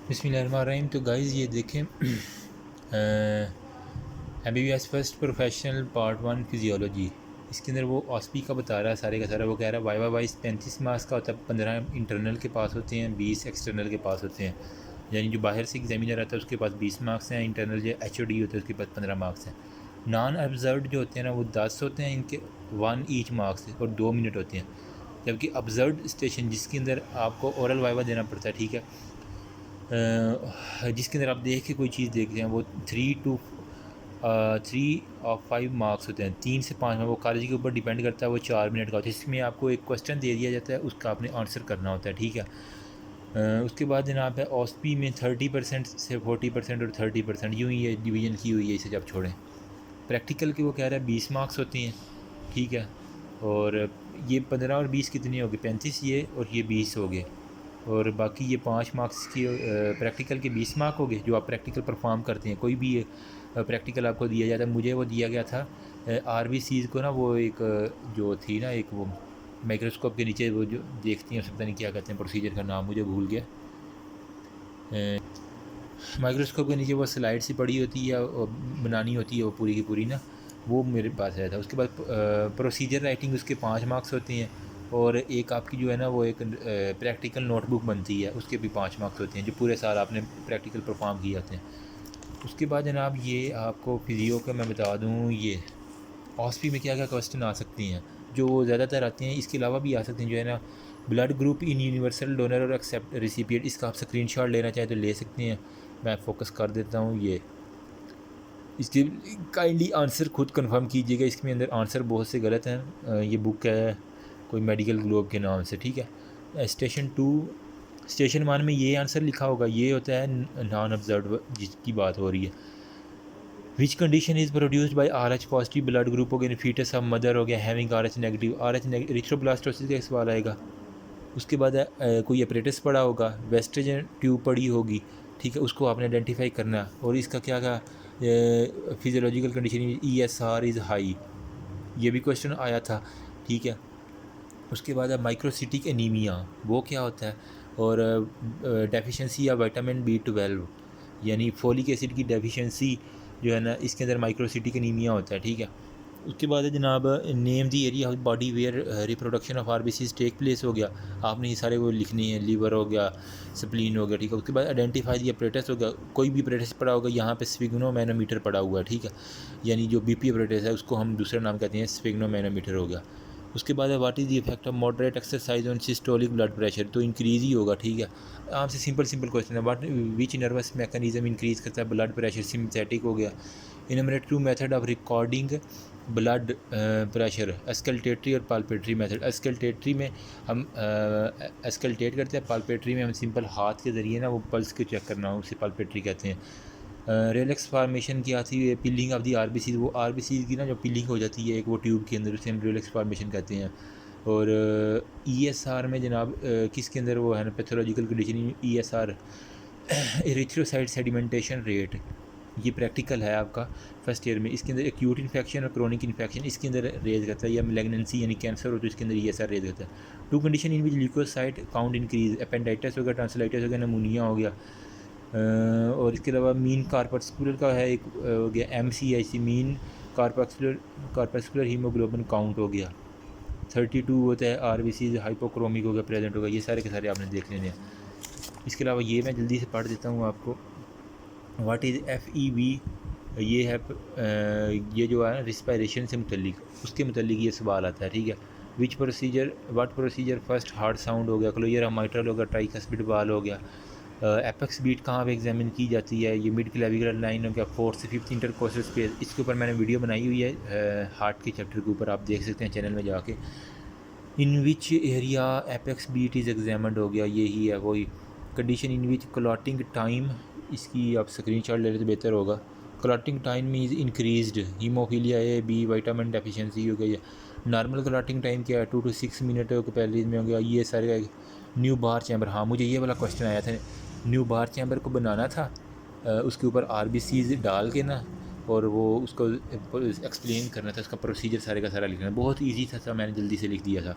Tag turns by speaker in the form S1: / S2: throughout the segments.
S1: बिस्मिल्लाहिर्रहमानिर्रहीम। तो गाइज़ ये देखें MBBS first professional part 1 physiology, इसके अंदर वो ऑस्पी का बता रहा है सारे का सारा। वो कह रहा है वाइवा वाइज 35 मार्क्स का होता है, 15 इंटरनल के पास होते हैं, 20 एक्सटर्नल के पास होते हैं। यानी जो बाहर से एग्जामिनर आता है उसके पास 20 मार्क्स हैं, इंटरनल जो HOD होता है उसके पास 15 मार्क्स हैं। नॉन ऑब्जर्व्ड जो होते हैं ना वो 10 होते हैं, इनके 1 ईच मार्क्स और 2 मिनट होते हैं। जबकि ऑब्जर्व्ड स्टेशन जिसके अंदर आपको ओरल वाइवा देना पड़ता है, ठीक है, जिसके अंदर आप देख के कोई चीज़ देखते हैं, वो 3 और 5 मार्क्स होते हैं। 3 से 5 में वो कॉलेज के ऊपर डिपेंड करता है, वो 4 मिनट का होता है। इसमें आपको एक क्वेश्चन दे दिया जाता है, उसका आपने आंसर करना होता है, ठीक है। उसके बाद जनाब है OSPI में 30% से 40% और 30% यूँ ही ये डिवीज़न की हुई है, इसे जब छोड़ें। प्रैक्टिकल के वो कह रहा है 20 मार्क्स होती हैं, ठीक है। और ये 15 और 20 कितने हो गए, 35 ये, और ये 20 हो गए। और बाकी ये 5 मार्क्स की प्रैक्टिकल के 20 मार्क हो गए जो आप प्रैक्टिकल परफॉर्म करते हैं। कोई भी प्रैक्टिकल आपको दिया जाता है, मुझे वो दिया गया था RBCs को ना, वो एक जो थी ना, एक वो माइक्रोस्कोप के नीचे वो जो देखती हैं, उससे पता नहीं क्या कहते हैं, प्रोसीजर का नाम मुझे भूल गया। माइक्रोस्कोप के नीचे वो स्लाइड सी पड़ी होती है, बनानी होती है वो पूरी की पूरी ना, वो मेरे पास आया था। उसके बाद प्रोसीजर राइटिंग, उसके 5 मार्क्स होते हैं। और एक आपकी जो है ना वो एक प्रैक्टिकल नोटबुक बनती है, उसके भी 5 मार्क्स होते हैं, जो पूरे साल आपने प्रैक्टिकल परफॉर्म किए होते हैं। उसके बाद जनाब ये आपको फिजियो का मैं बता दूँ, ये OSPI में क्या क्या क्वेश्चन आ सकती हैं, जो ज़्यादातर आते हैं। इसके अलावा भी आ सकते हैं, जो है ना, blood group in universal donor और एक्सेप्ट रिसिपिएंट, इसका आप स्क्रीनशॉट लेना चाहें तो ले सकते हैं। मैं फोकस कर देता हूँ। ये इसके काइंडली आंसर खुद कंफर्म कीजिएगा, इसमें अंदर आंसर बहुत से गलत हैं। ये बुक है कोई मेडिकल ग्लोब के नाम से, ठीक है। स्टेशन 2 स्टेशन 1 में ये आंसर लिखा होगा, ये होता है नॉन ऑब्जर्व जिसकी बात हो रही है। Which condition is produced by RH positive blood group हो गया, फीटस ऑफ मदर हो गया having RH negative. RH negative erythroblastosis का सवाल आएगा। उसके बाद कोई अपरेटस पड़ा होगा, वेस्टेज ट्यूब पड़ी होगी, ठीक है, उसको आपने आइडेंटिफाई करना है। और इसका क्या क्या physiological condition, ESR is high, ये भी क्वेश्चन आया था, ठीक है। उसके बाद माइक्रोसिटिक एनीमिया, वो क्या होता है। और डेफिशिएंसी या विटामिन B12, यानी फोलिक एसिड की डेफिशिएंसी जो है ना, इसके अंदर माइक्रोसिटिक एनीमिया होता है, ठीक है। उसके बाद है जनाब name the area of body where reproduction of RBCs take place हो गया, आपने ये सारे वो लिखने हैं। लीवर हो गया, स्प्लीन हो गया, ठीक है। उसके बाद आइडेंटिफाई दी अपरेटस हो गया, कोई भी अपरेटस पड़ा होगा, यहाँ पे स्फिग्नोमैनोमीटर पड़ा हुआ है, ठीक है। यानी जो BP अपरेटस है उसको हम दूसरा नाम कहते हैं, स्फिग्नोमैनोमीटर हो गया। उसके बाद है what is the effect of moderate exercise on systolic blood pressure, तो इंक्रीज़ ही होगा, ठीक है। आपसे सिंपल सिंपल क्वेश्चन है, what which nervous mechanism increase करता है ब्लड प्रेशर, सिंपथेटिक हो गया। Enumerate 2 method of recording blood pressure, auscultatory और पाल्पेटरी मेथड। एस्कल्टेटरी में हम एस्कल्टेट करते हैं, पाल्पेटरी में हम सिंपल हाथ के ज़रिए ना वो पल्स के चेक करना हो, उसे पाल्पेटरी कहते हैं। रेलेक्स फार्मेशन की आती है, पिलिंग ऑफ दी RBC, वो RBC की ना जो पिलिंग हो जाती है एक वो ट्यूब के अंदर, उसे हम रेलेक्स फार्मेशन कहते हैं। और ESR में जनाब किसके अंदर वो है ना, pathological condition ESR, erythrocyte sedimentation rate, ये प्रैक्टिकल है आपका फर्स्ट ईयर में। इसके अंदर एक्यूट इन्फेक्शन और क्रोनिक इन्फेक्शन इसके अंदर रेज करता है, या मैलिग्नेंसी यानी कैंसर हो तो इसके अंदर ESR रेज करता है। 2 condition in which leukocyte count increase, appendicitis हो गया, ट्रांसलाइटिस हो गया, नमूनिया हो गया। और इसके अलावा मीन कार्पस्कुलर का है एक हो गया, MCIC mean corpuscular haemoglobin count हो गया। 32 होता है RBC हाइपोक्रोमिक हो गया, प्रेजेंट होगा। ये सारे के सारे आपने देख लेने हैं। इसके अलावा ये मैं जल्दी से पढ़ देता हूँ आपको। व्हाट इज़ FEV, ये है ये जो है रिस्पायरेशन से मुतल्लिक, उसके मुतल्लिक ये सवाल आता है, ठीक है। Which procedure what procedure first heart sound हो गया, क्लोयर माइट्रल हो गया, ट्राइकस्पिड बाल हो गया। एपेक्स बीट कहाँ पे एग्जामिन की जाती है, ये मिड क्लेविकुलर लाइन हो गया, 4th से 5th इंटरकोस्टल स्पेस। इसके ऊपर मैंने वीडियो बनाई हुई है हार्ट के चैप्टर के ऊपर, आप देख सकते हैं चैनल में जाके। In which area apex beat is examined हो गया, यही है वही। Condition in which clotting time, इसकी आप स्क्रीनशॉट ले लें तो बेहतर होगा। Clotting time is increased, haemophilia A B, vitamin deficiency हो गई है। नॉर्मल क्लॉटिंग टाइम क्या है, 2 to 6 मिनट पहले में हो गया। ये सारे न्यू बार चैम्बर, हाँ मुझे ये वाला क्वेश्चन आया था। न्यू बार चैम्बर को बनाना था, उसके ऊपर RBCs डाल के ना, और वो उसको एक्सप्लेन करना था, उसका प्रोसीजर सारे का सारा लिखना। बहुत इजी था, मैंने जल्दी से लिख दिया था,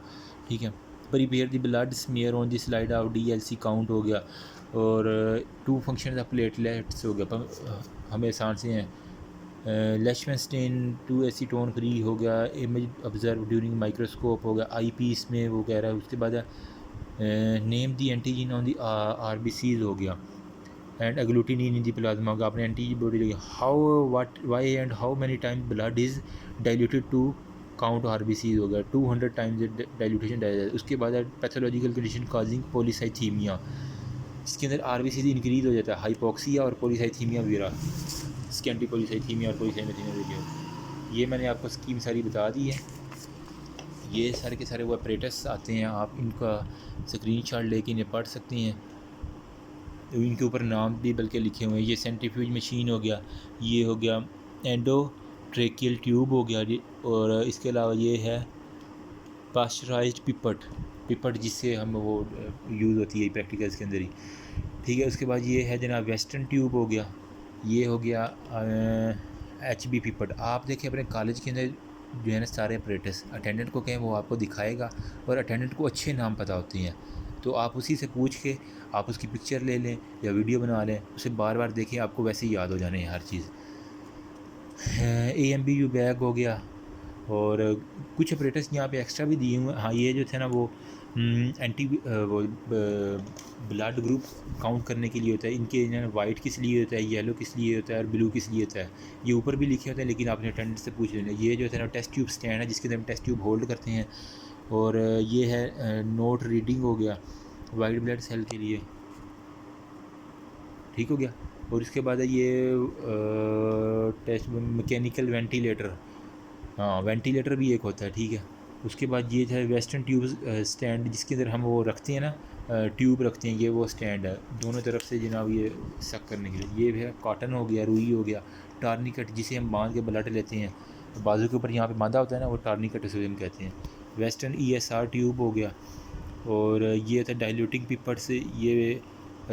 S1: ठीक है। Prepare the blood smear on the slide of DLC count हो गया। और 2 फंक्शन ऑफ प्लेटलेट्स हो गया, हमें आसान से हैं। लेशमेंस्टेन 2 एसीटोन फ्री हो गया, इमेज ऑब्जर्व ड्यूरिंग माइक्रोस्कोप हो गया, आई पी इसमें वो कह रहा है। उसके बाद name the antigen on the R B Cs हो गया, and agglutinin in the plasma होगा, आपने एंटीबॉडी लगी। How what why and how many time blood is diluted to count R B C हो गया, 200 टाइम्स डाइल्यूटेशन डायल। उसके बाद pathological condition causing polycythaemia, इसके अंदर आर बी सी इंक्रीज हो जाता है, हाइपोक्सिया और पॉलीसाइथीमिया वगैरह, स्कैंटी पॉलीसाइथीमिया और पॉलीसाइथीमिया वगैरह। ये मैंने आपको स्कीम सारी बता दी है। ये सारे के सारे वो ऑपरेटर्स आते हैं, आप इनका स्क्रीनशॉट लेके इन्हें पढ़ सकते हैं। इनके ऊपर नाम भी बल्कि लिखे हुए हैं। ये सेंट्रीफ्यूज मशीन हो गया, ये हो गया एंडोट्रेकियल ट्यूब हो गया जी, और इसके अलावा ये है पास्चराइज्ड पिपट जिससे हम वो यूज़ होती है प्रैक्टिकल्स के अंदर ही, ठीक है। उसके बाद ये है जनाब वेस्टर्न ट्यूब हो गया, ये हो गया एच बी पिपट। आप देखिए अपने कॉलेज के अंदर जो है ना सारे ऑपरेटर्स, अटेंडेंट को कहें वो आपको दिखाएगा, और अटेंडेंट को अच्छे नाम पता होते हैं, तो आप उसी से पूछ के आप उसकी पिक्चर ले लें या वीडियो बना लें, उसे बार बार देखें, आपको वैसे ही याद हो जाने हैं हर चीज़। A M B U bag हो गया, और कुछ ऑपरेटर्स यहाँ पे एक्स्ट्रा भी दिए हुए हैं। हाँ, ये जो थे ना वो एंटी वो ब्लड ग्रुप काउंट करने के लिए होता है। इनके वाइट किस लिए होता है, येलो किस लिए होता है और ब्लू किस लिए होता है, ये ऊपर भी लिखे होते हैं, लेकिन आपने अटेंडेंट से पूछ लेना। ये जो है ना टेस्ट ट्यूब स्टैंड है जिसके अंदर हम टेस्ट ट्यूब होल्ड करते हैं, और ये है नोट रीडिंग हो गया वाइट ब्लड सेल के लिए, ठीक हो गया। और इसके बाद है ये टेस्ट मैकेनिकल वेंटिलेटर, हाँ वेंटिलेटर भी एक होता है, ठीक है। उसके बाद ये है वेस्टर्न ट्यूब स्टैंड जिसके अंदर हम वो रखते हैं ना, ट्यूब रखते हैं, ये वो स्टैंड है दोनों तरफ से जनाब ये सक करने के लिए। ये है कॉटन हो गया, रुई हो गया, टार्निकट जिसे हम बांध के ब्लड लेते हैं, बाजू के ऊपर यहाँ पे बांधा होता है ना, वो टार्निकट उसे हम कहते हैं। वेस्टर्न ESR ट्यूब हो गया, और ये था डाइल्यूटिंग पिपट से। ये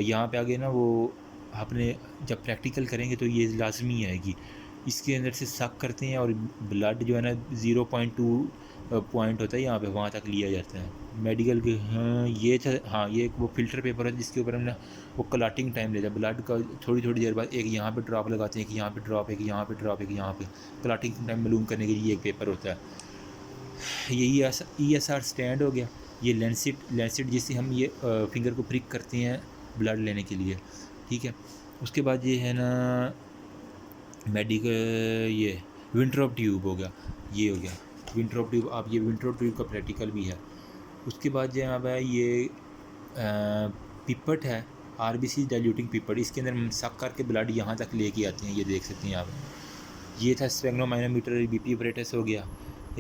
S1: यहाँ पे आगे ना वो आपने जब प्रैक्टिकल करेंगे तो ये लाजमी आएगी। इसके अंदर से सक करते हैं और ब्लड जो है ना 0.2 पॉइंट होता है यहाँ पे, वहाँ तक लिया जाता है मेडिकल के। हाँ ये था, हाँ ये वो फ़िल्टर पेपर है जिसके ऊपर हम ना वो क्लॉटिंग टाइम लेता है ब्लड का। थोड़ी थोड़ी देर बाद एक यहाँ पे ड्रॉप लगाते हैं, एक यहाँ पे ड्रॉप, एक यहाँ पे ड्रॉप, एक यहाँ पे, क्लॉटिंग टाइम मालूम करने के लिए एक पेपर होता है। ये ESR स्टैंड हो गया। ये लेंसिट जिससे हम ये फिंगर को प्रिक करते हैं ब्लड लेने के लिए, ठीक है। उसके बाद ये है ना मेडिकल, ये विंट्रोप ट्यूब हो गया, ये हो गया विंट्रोप ट्यूब। आप ये विंट्रोप ट्यूब का प्रैक्टिकल भी है। उसके बाद जो है अब ये पिपट है, RBC डाइल्यूटिंग पिपट, इसके अंदर हम सक करके ब्लड यहाँ तक लेके आते हैं, ये देख सकते हैं आप। ये था स्फेग्नोमाइनोमीटर, BP ऑपरेटस हो गया।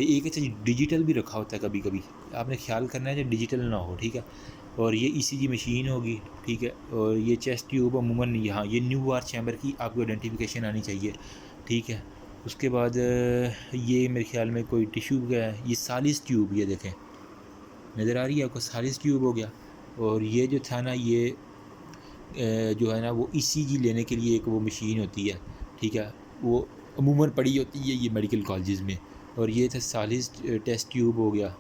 S1: एक अच्छा डिजिटल भी रखा होता है कभी कभी, आपने ख्याल करना है जो डिजिटल ना हो, ठीक है। और ये ECG मशीन होगी, ठीक है। और ये चेस्ट ट्यूब अमूमन यहाँ ये न्यू वार चैम्बर की आपको आइडेंटिफिकेशन आनी चाहिए, ठीक है। उसके बाद ये मेरे ख्याल में कोई टिश्यू का है, ये सालिस ट्यूब, ये देखें नज़र आ रही है आपको, सालिस ट्यूब हो गया। और ये जो था ना ये जो है ना वो ECG लेने के लिए एक वो मशीन होती है, ठीक है, वो अमूमन पड़ी होती है ये मेडिकल कॉलेज में। और ये था सालिस टेस्ट ट्यूब हो गया।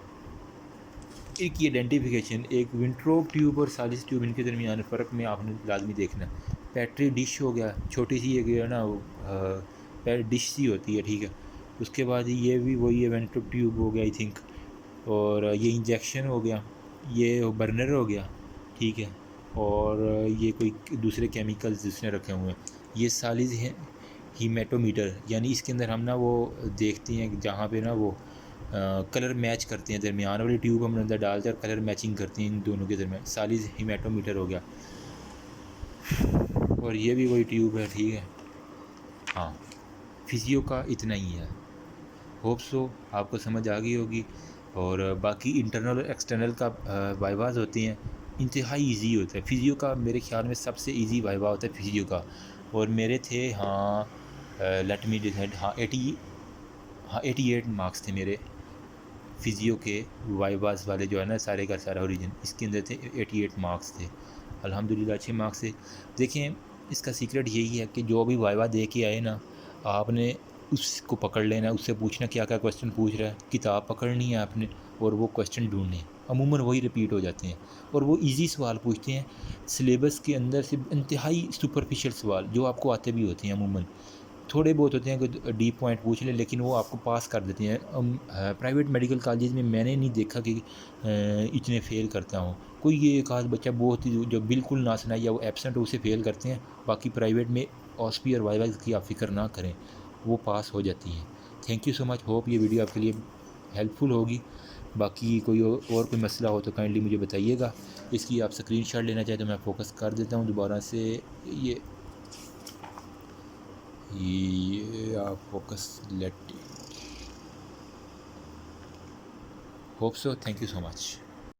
S1: एक ये आइडेंटिफिकेशन, एक विंट्रोप ट्यूब और सालिस ट्यूब, इनके दरमियान फ़र्क में आपने लाजमी देखना। पेट्री डिश हो गया, छोटी सी एक है ना वो डिश सी होती है, ठीक है। उसके बाद ये भी वही है, विंट्रोप ट्यूब हो गया आई थिंक। और ये इंजेक्शन हो गया, ये बर्नर हो गया, ठीक है। और ये कोई दूसरे केमिकल्स जिसने रखे हुए हैं। ये सालिस है हीमेटोमीटर, यानी इसके अंदर हम ना वो देखते हैं जहाँ पे ना वो कलर मैच करते हैं, दरमियान वाली ट्यूब हम अंदर डालते हैं और कलर मैचिंग करते हैं इन दोनों के दरमियान, सालिस हीमेटोमीटर हो गया। और ये भी वही ट्यूब है, ठीक है। हाँ, फिजियो का इतना ही है। होप सो आपको समझ आ गई होगी। और बाकी इंटरनल और एक्सटर्नल का वाइवाज होते हैं, इंतहाई इजी होता है। फिजियो का मेरे ख्याल में सबसे इजी वाइवा होता है फिजियो का। और मेरे थे हाँ लेट मी डिसाइड, हाँ 88 मार्क्स थे मेरे फिजियो के वाइवास वाले जो है ना, सारे का सारा ओरिजिन इसके अंदर थे। 88 मार्क्स थे, अल्हम्दुलिल्लाह अच्छे मार्क्स थे। देखें इसका सीक्रेट यही है कि जो भी वाइवा दे के आए ना, आपने उसको पकड़ लेना, उससे पूछना क्या क्या क्वेश्चन पूछ रहा है, किताब पकड़नी है आपने और वो क्वेश्चन ढूंढें, अमूमन वही रिपीट हो जाते हैं। और वो इजी सवाल पूछते हैं, सिलेबस के अंदर से इंतहाई सुपरफिशियल सवाल जो आपको आते भी होते हैं अमूमन। थोड़े बहुत होते हैं कि डीप पॉइंट पूछ लें, लेकिन वो आपको पास कर देते हैं। प्राइवेट मेडिकल कॉलेज में मैंने नहीं देखा कि इतने फ़ेल करता हूँ। कोई ये एक आध बच्चा बहुत ही जो बिल्कुल ना सुनाई या वो एब्सेंट हो उसे फ़ेल करते हैं। बाकी प्राइवेट में ऑस्पी और वाइवा की आप फ़िक्र ना करें, वो पास हो जाती हैं। Thank you so much, hope ये वीडियो आपके लिए हेल्पफुल होगी। बाकी कोई और कोई मसला हो तो काइंडली मुझे बताइएगा। इसकी आप स्क्रीनशॉट लेना चाहें तो मैं फ़ोकस कर देता हूँ दोबारा से। ये आप फोकस लेट, hope so. Thank you so much.